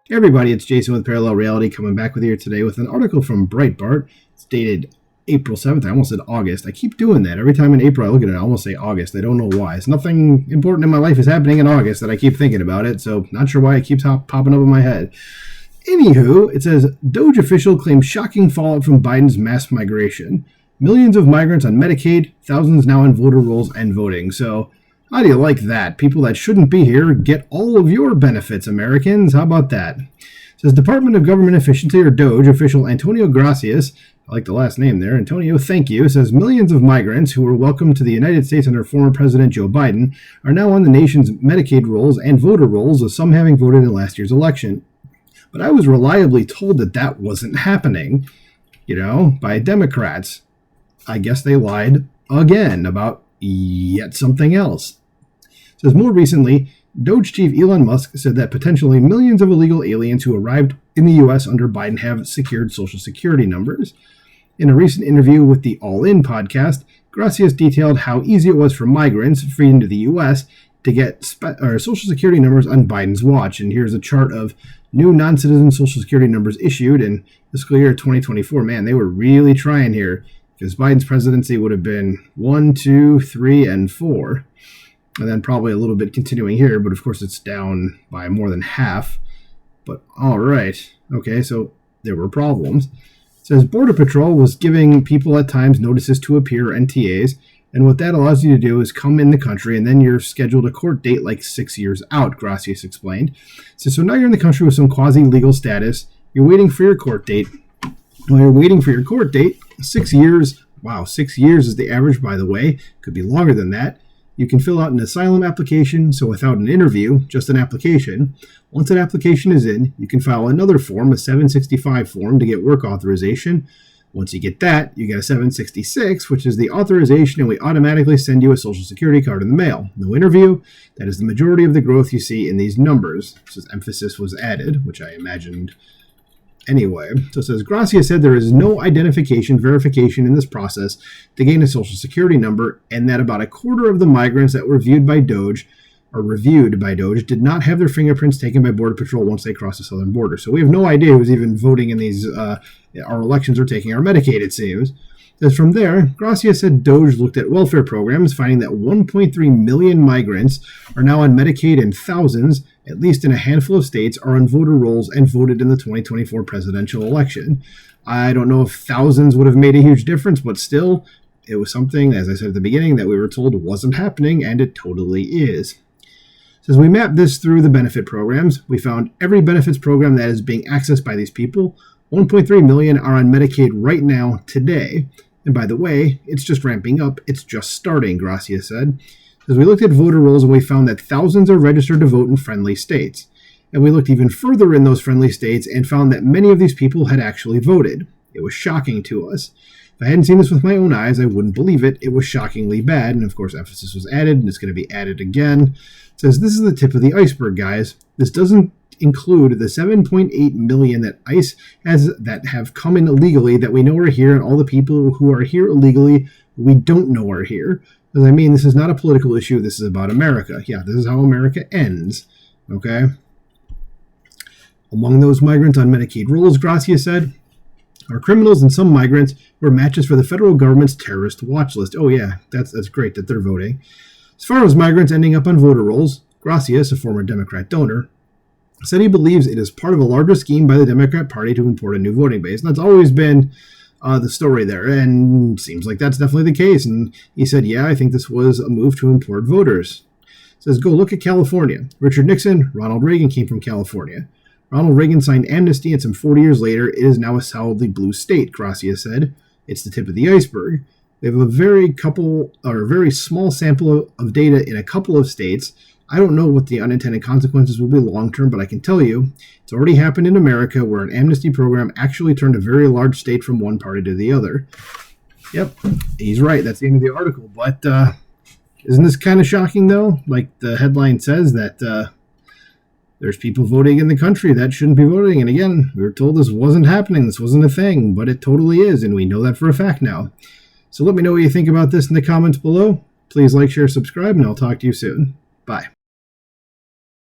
Hey everybody, it's Jason with Parallel Reality coming back with you today with an article from Breitbart. It's dated April 7th. I almost said August. I keep doing that. Every time in April I look at it, I almost say August. I don't know why. It's nothing important in my life is happening in August that I keep thinking about it, so not sure why it keeps popping up in my head. Anywho, it says, DOGE official claims shocking fallout from Biden's mass migration. Millions of migrants on Medicaid, thousands now in voter rolls and voting. So, how do you like that? People that shouldn't be here get all of your benefits, Americans. How about that? It says Department of Government Efficiency, or DOGE, official Antonio Gracias, I like the last name there, Antonio, thank you, says millions of migrants who were welcomed to the United States under former President Joe Biden are now on the nation's Medicaid rolls and voter rolls, with some having voted in last year's election. But I was reliably told that that wasn't happening, by Democrats. I guess they lied again about yet something else. It says more recently, DOGE chief Elon Musk said that potentially millions of illegal aliens who arrived in the U.S. under Biden have secured Social Security numbers. In a recent interview with the All In podcast, Gracias detailed how easy it was for migrants freed into the U.S. to get Social Security numbers on Biden's watch. And here's a chart of new non-citizen Social Security numbers issued in fiscal year 2024. Man, they were really trying here, because Biden's presidency would have been 1, 2, 3, and 4. And then probably a little bit continuing here, but of course it's down by more than half. But all right. Okay, so there were problems. It says Border Patrol was giving people at times notices to appear, NTAs, and what that allows you to do is come in the country and then you're scheduled a court date like 6 years out, Gracias explained. So now you're in the country with some quasi-legal status. You're waiting for your court date. While you're waiting for your court date, 6 years, wow, 6 years is the average, by the way. Could be longer than that. You can fill out an asylum application, so without an interview, just an application. Once that application is in, you can file another form, a 765 form, to get work authorization. Once you get that, you get a 766, which is the authorization, and we automatically send you a Social Security card in the mail. No interview. That is the majority of the growth you see in these numbers. This emphasis was added, which I imagined anyway. So it says, Gracia said there is no verification in this process to gain a Social Security number, and that about a quarter of the migrants that were reviewed by DOGE did not have their fingerprints taken by Border Patrol once they crossed the southern border. So we have no idea who's even voting in these, our elections or taking our Medicaid, it seems. As from there, Gracia said DOGE looked at welfare programs, finding that 1.3 million migrants are now on Medicaid and thousands, at least in a handful of states, are on voter rolls and voted in the 2024 presidential election. I don't know if thousands would have made a huge difference, but still, it was something, as I said at the beginning, that we were told wasn't happening, and it totally is. As we mapped this through the benefit programs, we found every benefits program that is being accessed by these people. 1.3 million are on Medicaid right now, today. And by the way, it's just ramping up. It's just starting, Gracia said. As we looked at voter rolls, and we found that thousands are registered to vote in friendly states. And we looked even further in those friendly states and found that many of these people had actually voted. It was shocking to us. If I hadn't seen this with my own eyes, I wouldn't believe it. It was shockingly bad. And of course, emphasis was added, and it's going to be added again. It says this is the tip of the iceberg, guys. This doesn't include the 7.8 million that ICE has that have come in illegally that we know are here, and all the people who are here illegally we don't know are here. Because I mean, this is not a political issue. This is about America. Yeah, this is how America ends. Okay. Among those migrants on Medicaid rolls, Gracia said, are criminals and some migrants who are matches for the federal government's terrorist watch list. Oh yeah, that's great that they're voting. As far as migrants ending up on voter rolls, Gracias, a former Democrat donor, said he believes it is part of a larger scheme by the Democrat Party to import a new voting base. And that's always been the story there, and seems like that's definitely the case. And he said, yeah, I think this was a move to import voters. Says, go look at California. Richard Nixon, Ronald Reagan came from California. Ronald Reagan signed amnesty, and some 40 years later, it is now a solidly blue state, Gracia said. It's the tip of the iceberg. We have a very small sample of data in a couple of states. I don't know what the unintended consequences will be long-term, but I can tell you it's already happened in America where an amnesty program actually turned a very large state from one party to the other. Yep, he's right. That's the end of the article. But isn't this kind of shocking, though? Like the headline says that there's people voting in the country that shouldn't be voting. And again, we were told this wasn't happening. This wasn't a thing, but it totally is, and we know that for a fact now. So let me know what you think about this in the comments below. Please like, share, subscribe, and I'll talk to you soon. Bye.